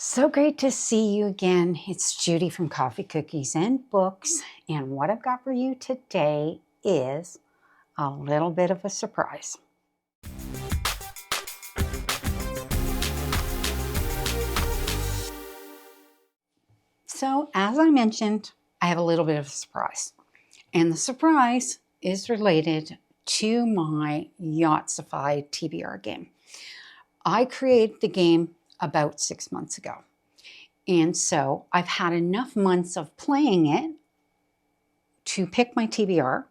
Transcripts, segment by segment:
So great to see you again. It's Judy from Coffee, Cookies, and Books. And what I've got for you today is a little bit of a surprise. So, as I mentioned, I have a little bit of a surprise. And the surprise is related to my Yahtzified TBR game. I created the game about 6 months ago. And so I've had enough months of playing it to pick my TBR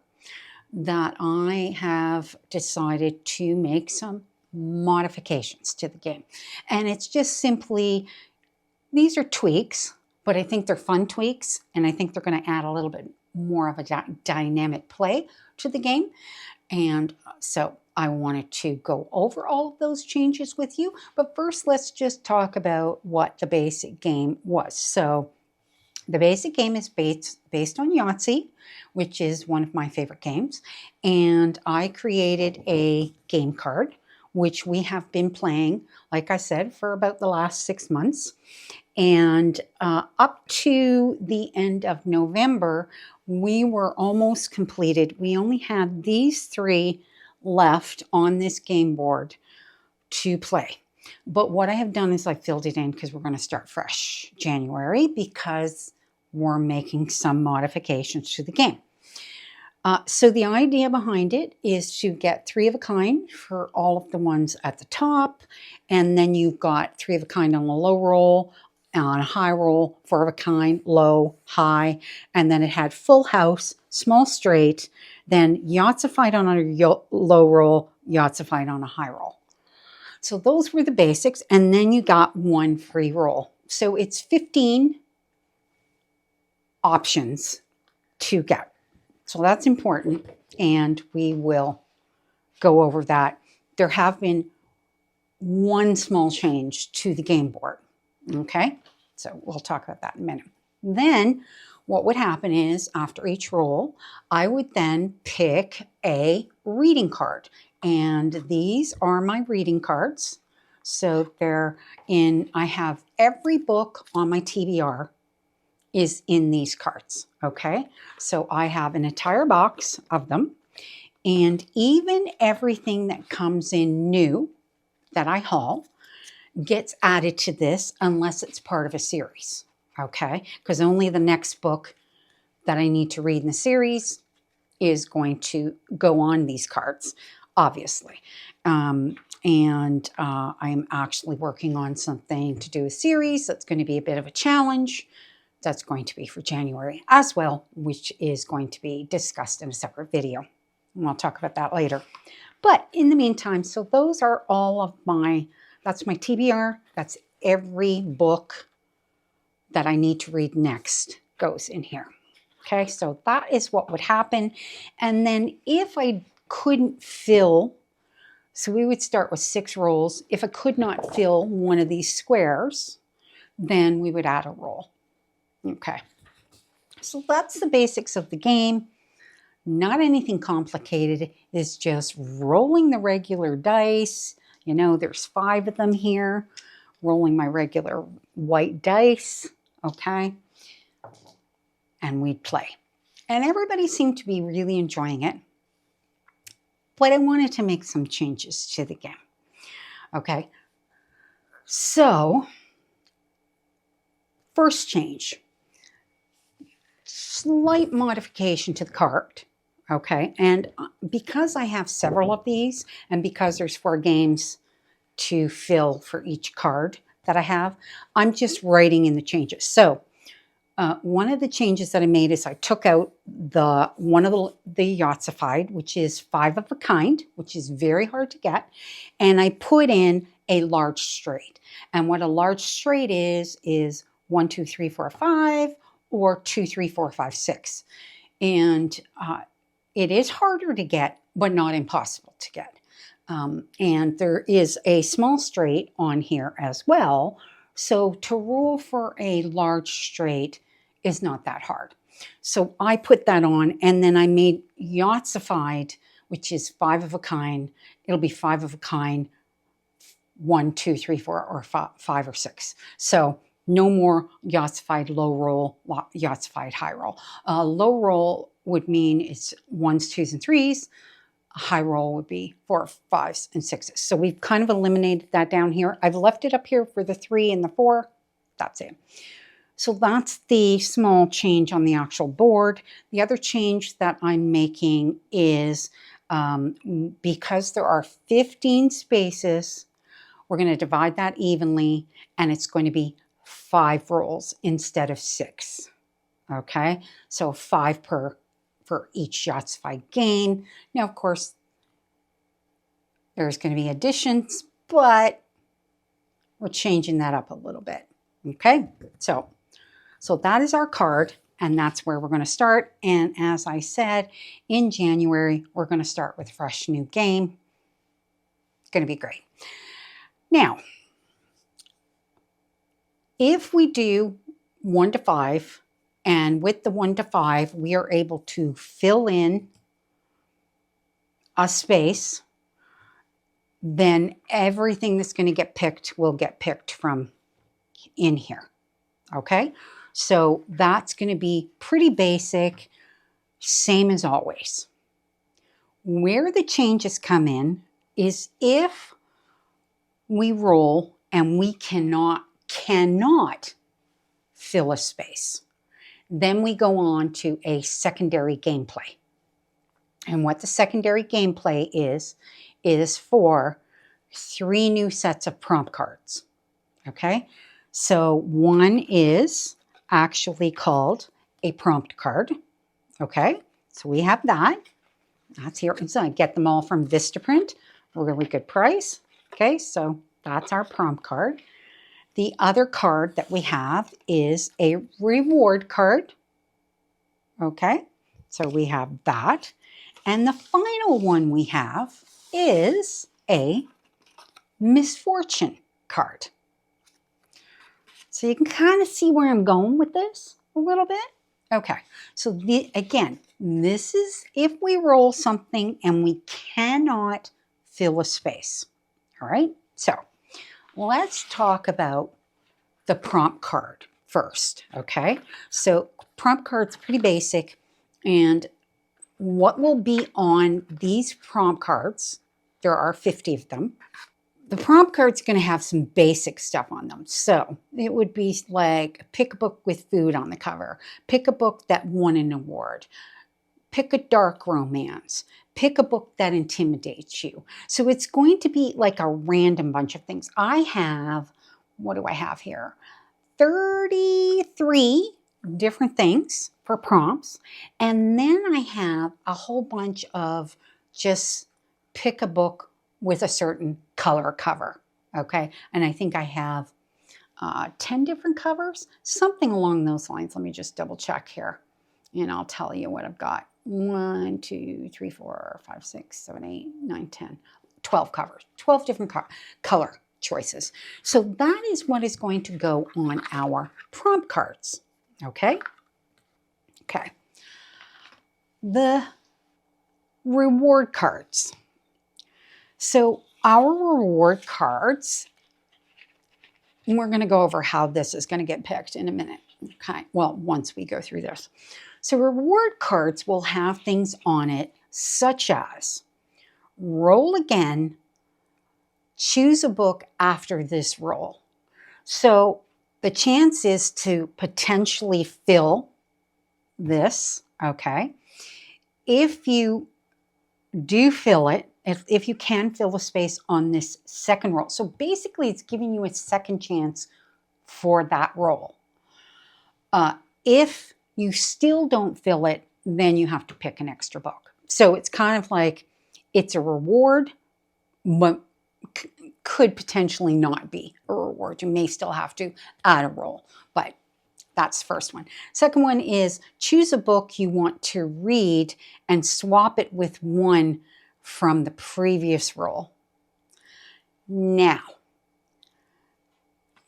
that I have decided to make some modifications to the game. And it's just simply, these are tweaks, but I think they're fun tweaks. And I think they're going to add a little bit more of a dynamic play to the game. And so I wanted to go over all of those changes with you. But first, let's just talk about what the basic game was. So the basic game is based on Yahtzee, which is one of my favorite games. And I created a game card, which we have been playing, like I said, for about the last 6 months. And up to the end of November, we were almost completed. We only had these 3 left on this game board to play. But what I have done is I filled it in because we're going to start fresh January because we're making some modifications to the game. So the idea behind it is to get 3 of a kind for all of the ones at the top. And then you've got 3 of a kind on the low roll, on a high roll, 4 of a kind, low, high. And then it had full house, small straight, then Yahtzified on a low roll, Yahtzified on a high roll. So those were the basics. And then you got 1 free roll. So it's 15 options to get. So that's important, and we will go over that. There have been 1 small change to the game board, okay? So we'll talk about that in a minute. Then what would happen is after each roll, I would then pick a reading card, and these are my reading cards. So I have every book on my TBR is in these cards, okay? So I have an entire box of them, and even everything that comes in new that I haul gets added to this unless it's part of a series, okay? Because only the next book that I need to read in the series is going to go on these cards, obviously. I am actually working on something to do a series that's going to be a bit of a challenge. That's going to be for January as well, which is going to be discussed in a separate video. And I'll talk about that later. But in the meantime, so those are all of that's my TBR. That's every book that I need to read next goes in here. Okay, so that is what would happen. And then if I couldn't fill, so we would start with 6 rolls. If I could not fill one of these squares, then we would add a roll. Okay, so that's the basics of the game. Not anything complicated. It's just rolling the regular dice. You know, there's 5 of them here. Rolling my regular white dice, okay? And we'd play. And everybody seemed to be really enjoying it. But I wanted to make some changes to the game, okay? So, first change. Slight modification to the card, okay? And because I have several of these, and because there's 4 games to fill for each card that I have, I'm just writing in the changes. So one of the changes that I made is I took out one of the Yahtzified, which is 5 of a kind, which is very hard to get, and I put in a large straight. And what a large straight is 1, 2, 3, 4, 5, or 2, 3, 4, 5, 6. And it is harder to get, but not impossible to get. And there is a small straight on here as well. So to roll for a large straight is not that hard. So I put that on, and then I made Yahtzified, which is 5 of a kind. It'll be 5 of a kind 1, 2, 3, 4, or 5 or 6. So no more Yahtzified low roll, Yahtzified high roll. Low roll would mean it's 1s, 2s, and 3s. A high roll would be 4, 5s, and 6s. So we've kind of eliminated that down here. I've left it up here for the 3 and the 4. That's it. So that's the small change on the actual board. The other change that I'm making is because there are 15 spaces, we're going to divide that evenly, and it's going to be 5 rolls instead of 6. Okay, so 5 for each Yahtzified game. Now, of course, there's going to be additions, but we're changing that up a little bit. Okay, so that is our card, and that's where we're going to start. And as I said, in January, we're going to start with a fresh new game. It's going to be great. Now, if we do 1 to 5, and with the 1 to 5, we are able to fill in a space, then everything that's going to get picked will get picked from in here. Okay? So that's going to be pretty basic, same as always. Where the changes come in is if we roll and we cannot fill a space. Then we go on to a secondary gameplay. And what the secondary gameplay is for 3 new sets of prompt cards. Okay? So one is actually called a prompt card. Okay, so we have that. That's here. So I get them all from Vistaprint, a really good price. Okay, so that's our prompt card. The other card that we have is a reward card. Okay, so we have that. And the final one we have is a Misfortune card. So you can kind of see where I'm going with this a little bit. Okay, so again, this is if we roll something and we cannot fill a space. All right, so let's talk about the prompt card first. Okay, so prompt card's pretty basic, and what will be on these prompt cards, there are 50 of them. The prompt card's going to have some basic stuff on them. So it would be like pick a book with food on the cover, pick a book that won an award, pick a dark romance, pick a book that intimidates you. So it's going to be like a random bunch of things. I have, what do I have here? 33 different things for prompts. And then I have a whole bunch of just pick a book with a certain color cover, okay? And I think I have 10 different covers, something along those lines. Let me just double check here, and I'll tell you what I've got. 1, 2, 3, 4, 5, 6, 7, 8, 9, 10, 12 covers, 12 different color choices. So that is what is going to go on our prompt cards, okay? Okay. The reward cards. So our reward cards, we're going to go over how this is going to get picked in a minute. Okay, well, once we go through this. So reward cards will have things on it such as roll again, choose a book after this roll. So the chance is to potentially fill this, okay? If you do fill it, if you can fill the space on this second roll. So basically it's giving you a second chance for that roll. If you still don't fill it, then you have to pick an extra book. So it's kind of like it's a reward, but could potentially not be a reward. You may still have to add a roll, but that's the first one. Second one is choose a book you want to read and swap it with one from the previous roll. Now,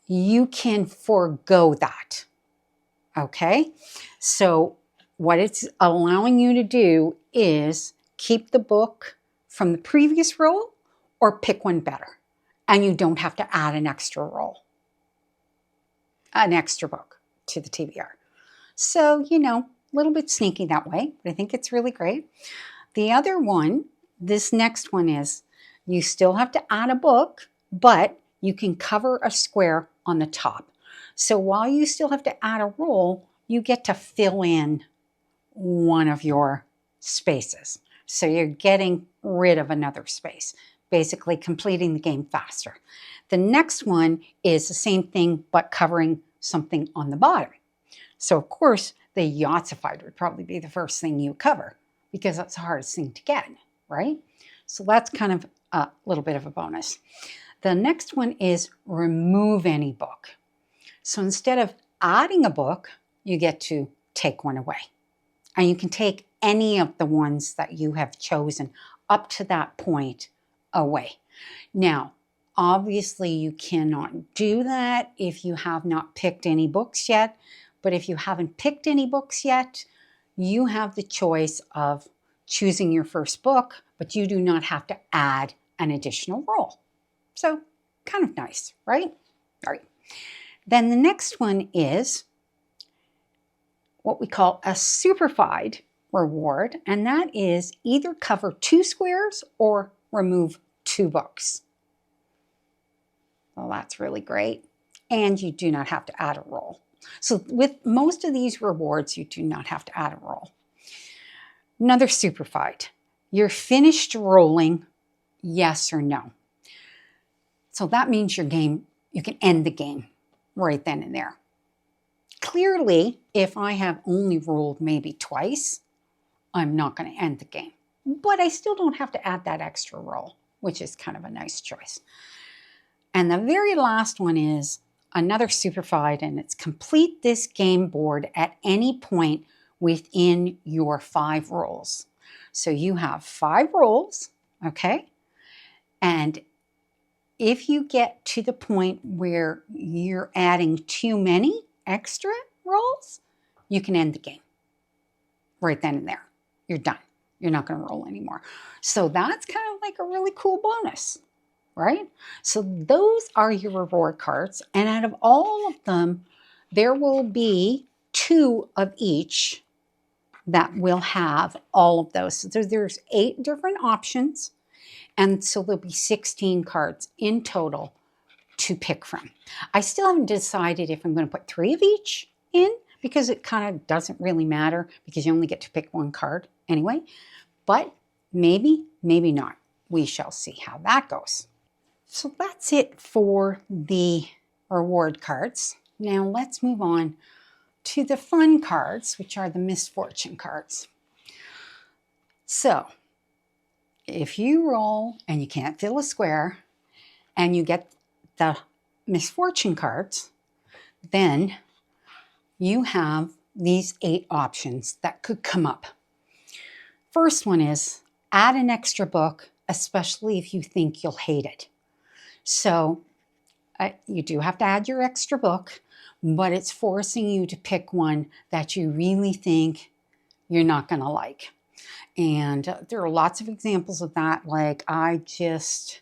you can forego that, okay? So what it's allowing you to do is keep the book from the previous roll or pick one better. And you don't have to add an extra roll, an extra book to the TBR. So, you know, a little bit sneaky that way, but I think it's really great. The other one, this next one is, you still have to add a book, but you can cover a square on the top. So while you still have to add a roll, you get to fill in one of your spaces. So you're getting rid of another space, basically completing the game faster. The next one is the same thing, but covering something on the bottom. So of course, the Yahtzified would probably be the first thing you cover because that's the hardest thing to get, right? So that's kind of a little bit of a bonus. The next one is remove any book. So instead of adding a book, you get to take one away. And you can take any of the ones that you have chosen up to that point away. Now, obviously you cannot do that if you have not picked any books yet. But if you haven't picked any books yet, you have the choice of choosing your first book, but you do not have to add an additional roll. So kind of nice, right? All right. Then the next one is what we call a Yahtzified reward, and that is either cover 2 squares or remove 2 books. Well, that's really great. And you do not have to add a roll. So with most of these rewards, you do not have to add a roll. Another Yahtzified. You're finished rolling, yes or no. So that means your game, you can end the game right then and there. Clearly, if I have only rolled maybe twice, I'm not going to end the game. But I still don't have to add that extra roll, which is kind of a nice choice. And the very last one is another Yahtzified, and it's complete this game board at any point within your 5 rolls. So you have 5 rolls, okay? And if you get to the point where you're adding too many extra rolls, you can end the game right then and there. You're done. You're not going to roll anymore. So that's kind of like a really cool bonus, right? So those are your reward cards. And out of all of them, there will be 2 of each that will have all of those. So there's 8 different options. And so there'll be 16 cards in total to pick from. I still haven't decided if I'm going to put 3 of each in, because it kind of doesn't really matter because you only get to pick 1 card anyway. But maybe, maybe not. We shall see how that goes. So that's it for the reward cards. Now let's move on to the fun cards, which are the Misfortune cards. So if you roll and you can't fill a square and you get the Misfortune cards, then you have these 8 options that could come up. First one is add an extra book, especially if you think you'll hate it. So you do have to add your extra book, but it's forcing you to pick one that you really think you're not going to like. And there are lots of examples of that. Like I just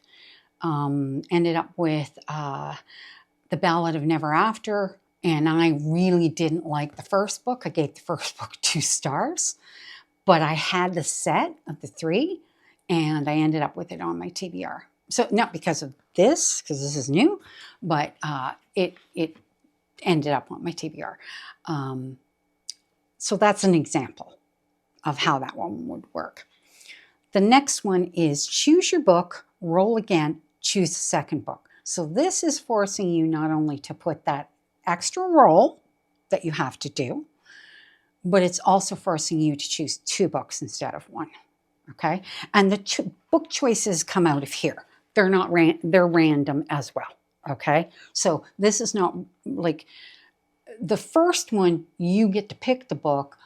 ended up with The Ballad of Never After, and I really didn't like the first book. I gave the first book 2 stars, but I had the set of the 3, and I ended up with it on my TBR. So not because of this, because this is new, but it ended up on my TBR. So that's an example of how that one would work. The next one is choose your book, roll again, choose the second book. So this is forcing you not only to put that extra roll that you have to do, but it's also forcing you to choose 2 books instead of 1. Okay, and the book choices come out of here. They're not they're random as well. Okay, so this is not like the first one. You get to pick the book.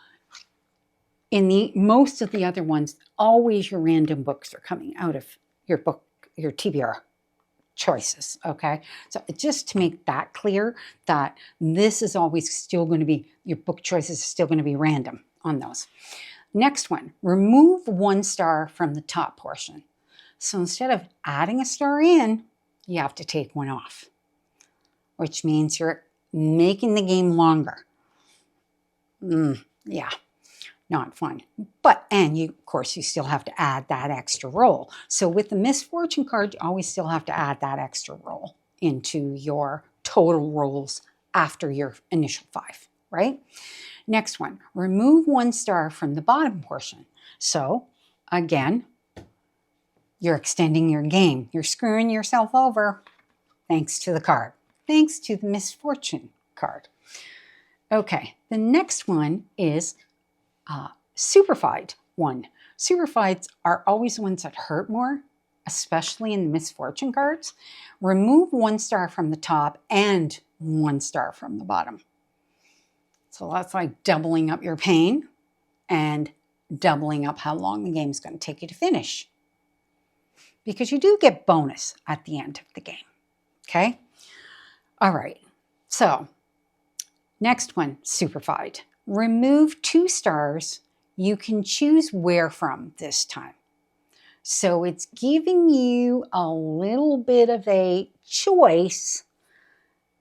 In the most of the other ones, always your random books are coming out of your book, your TBR choices. Okay, so just to make that clear, that this is always still going to be, your book choices are still going to be random on those. Next one, remove 1 star from the top portion. So instead of adding a star in, you have to take one off, which means you're making the game longer. Yeah, not fun. But, and you, of course, you still have to add that extra roll. So with the Misfortune card, you always still have to add that extra roll into your total rolls after your initial 5, right? Next one, remove 1 star from the bottom portion. So again, you're extending your game. You're screwing yourself over thanks to the card, thanks to the Misfortune card. Okay, the next one is Superfied one. Superfieds are always the ones that hurt more, especially in the Misfortune cards. Remove 1 star from the top and 1 star from the bottom. So that's like doubling up your pain and doubling up how long the game is going to take you to finish. Because you do get bonus at the end of the game. Okay? All right. So, next one, Superfied. Remove 2 stars. You can choose where from this time. So it's giving you a little bit of a choice.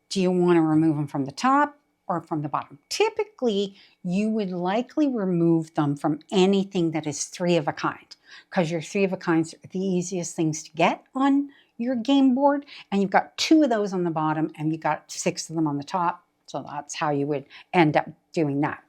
Do you want to remove them from the top or from the bottom? Typically, you would likely remove them from anything that is 3 of a kind, because your 3 of a kinds are the easiest things to get on your game board, and you've got 2 of those on the bottom and you've got 6 of them on the top. So that's how you would end up doing that.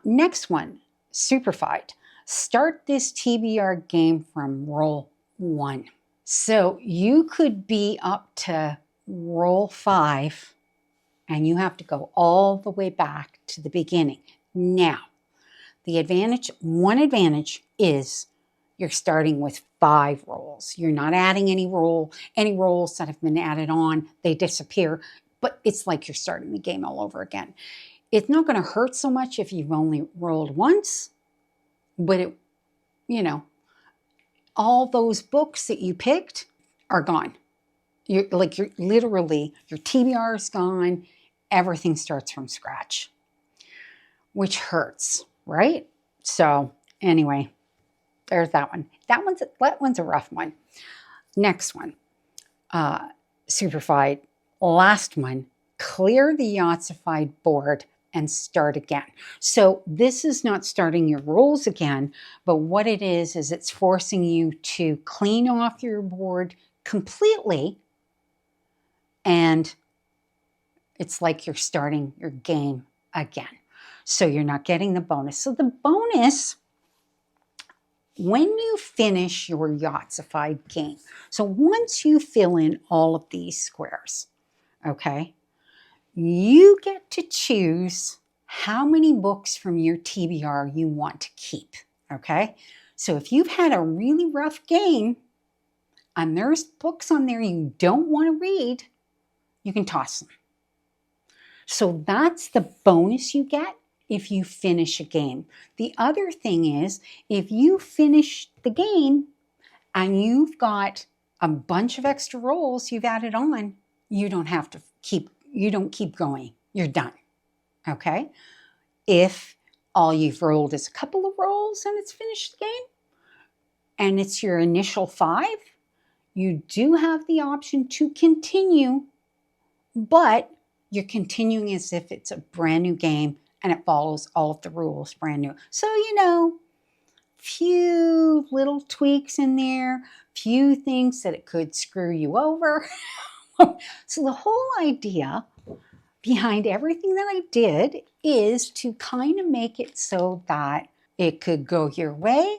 Next one, Superfied. Start this TBR game from roll 1. So you could be up to roll 5 and you have to go all the way back to the beginning. Now, one advantage is you're starting with 5 rolls. You're not adding any rolls that have been added on, they disappear, but it's like you're starting the game all over again. It's not going to hurt so much if you've only rolled once, but all those books that you picked are gone. You're literally, your TBR is gone. Everything starts from scratch, which hurts, right? So anyway, there's that one. That one's a rough one. Next one, Superfied. Last one, clear the Yahtzified board and start again. So this is not starting your rolls again, but what it is it's forcing you to clean off your board completely, and it's like you're starting your game again. So you're not getting the bonus. So the bonus, when you finish your Yahtzified game, so once you fill in all of these squares, okay, you get to choose how many books from your TBR you want to keep, okay? So if you've had a really rough game and there's books on there you don't want to read, you can toss them. So that's the bonus you get if you finish a game. The other thing is, if you finish the game and you've got a bunch of extra rolls you've added on, you don't keep going. You're done. Okay? If all you've rolled is a couple of rolls and it's finished the game, and it's your initial 5, you do have the option to continue, but you're continuing as if it's a brand new game and it follows all of the rules brand new. So, few little tweaks in there, few things that it could screw you over. So the whole idea behind everything that I did is to kind of make it so that it could go your way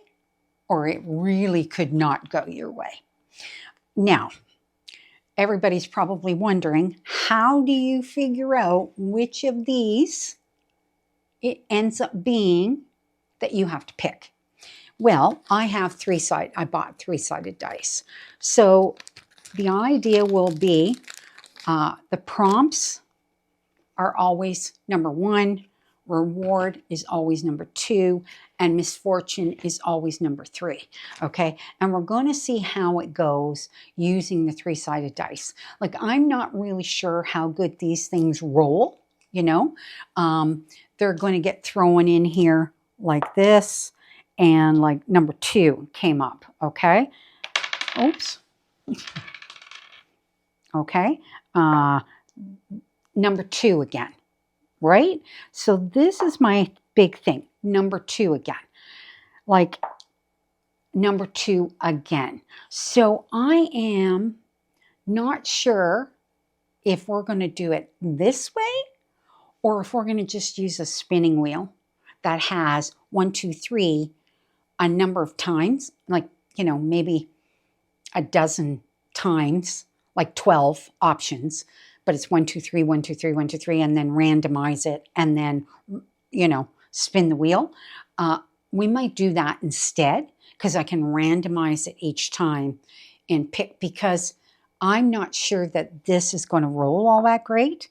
or it really could not go your way. Now, everybody's probably wondering, how do you figure out which of these it ends up being that you have to pick? Well, I bought 3-sided dice. So the idea will be the prompts are always number 1, reward is always number 2, and misfortune is always number 3, okay? And we're going to see how it goes using the 3-sided dice. Like, I'm not really sure how good these things roll, They're going to get thrown in here like this, and like number 2 came up, okay? Oops. Okay. Number 2 again, right? So this is my big thing. Number 2 again. Like number 2 again. So I am not sure if we're going to do it this way or if we're going to just use a spinning wheel that has 1, 2, 3 a number of times, like, maybe a dozen times, like 12 options, but it's 1, 2, 3, 1, 2, 3, 1, 2, 3, and then randomize it and then, spin the wheel. We might do that instead because I can randomize it each time and pick, because I'm not sure that this is going to roll all that great.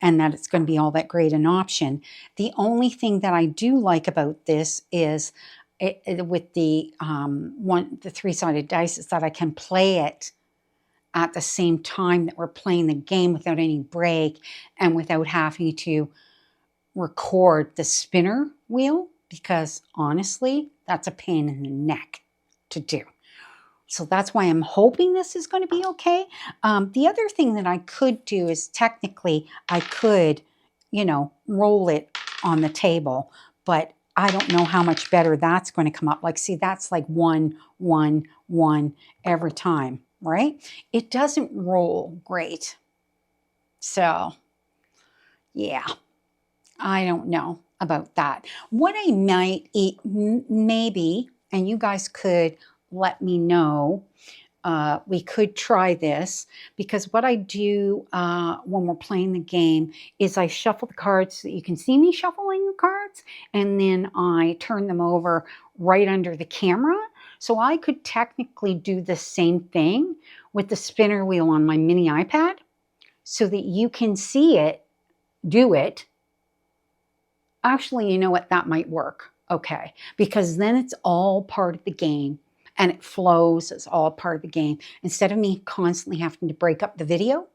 And that it's going to be all that great an option. The only thing that I do like about this is with the the 3-sided dice is that I can play it at the same time that we're playing the game without any break and without having to record the spinner wheel, because honestly, that's a pain in the neck to do. So that's why I'm hoping this is going to be okay. The other thing that I could do is technically I could, roll it on the table, but I don't know how much better that's going to come up. Like, see, that's like 1, 1, 1 every time, right? It doesn't roll great. So, yeah, I don't know about that. What I might eat, maybe, and you guys could let me know, we could try this, because what I do when we're playing the game is I shuffle the cards so that you can see me shuffling the cards, and then I turn them over right under the camera. So I could technically do the same thing with the spinner wheel on my mini iPad so that you can see it, do it. Actually, you know what? That might work. Okay. Because then it's all part of the game. And it flows as all part of the game instead of me constantly having to break up the video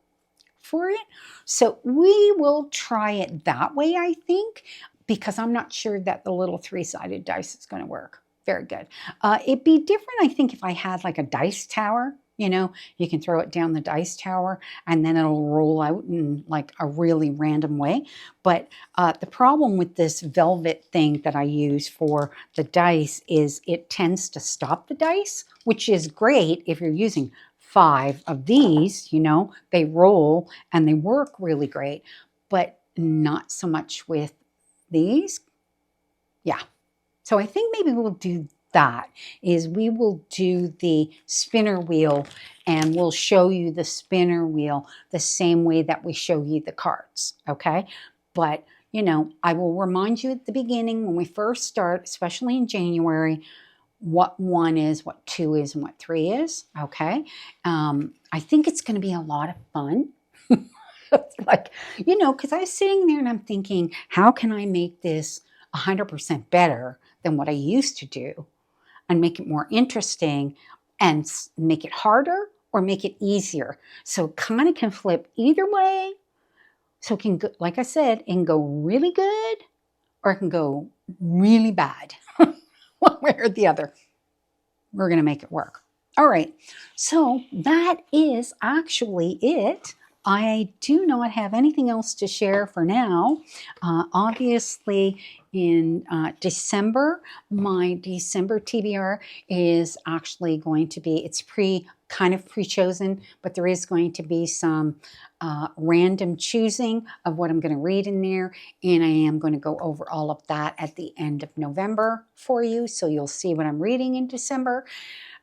for it. So we will try it that way, I think, because I'm not sure that the little 3-sided dice is going to work very good. It'd be different, I think, if I had like a dice tower. You can throw it down the dice tower and then it'll roll out in like a really random way. But the problem with this velvet thing that I use for the dice is it tends to stop the dice, which is great if you're using 5 of these. They roll and they work really great, but not so much with these. Yeah. So I think maybe we'll do that, is we will do the spinner wheel and we'll show you the spinner wheel the same way that we show you the cards, okay? But, I will remind you at the beginning when we first start, especially in January, what 1 is, what 2 is, and what 3 is, okay? I think it's going to be a lot of fun. Like, because I was sitting there and I'm thinking, how can I make this 100% better than what I used to do and make it more interesting and make it harder or make it easier? So it kind of can flip either way. So it can go, like I said, it can go really good or it can go really bad. One way or the other. We're going to make it work. All right. So that is actually it. I do not have anything else to share for now. Obviously, in December, my December TBR is actually going to be, it's kind of pre-chosen, but there is going to be some random choosing of what I'm going to read in there, and I am going to go over all of that at the end of November for you, so you'll see what I'm reading in December.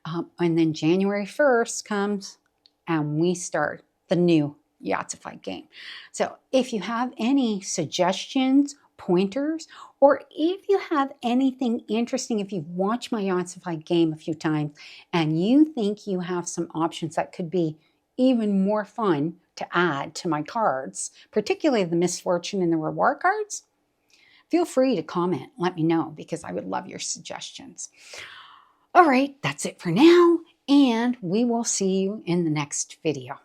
And then January 1st comes, and we start the new Yahtzified game. So if you have any suggestions, pointers, or if you have anything interesting, if you've watched my Yahtzified game a few times and you think you have some options that could be even more fun to add to my cards, particularly the Misfortune and the reward cards, feel free to comment. Let me know, because I would love your suggestions. All right, that's it for now, and we will see you in the next video.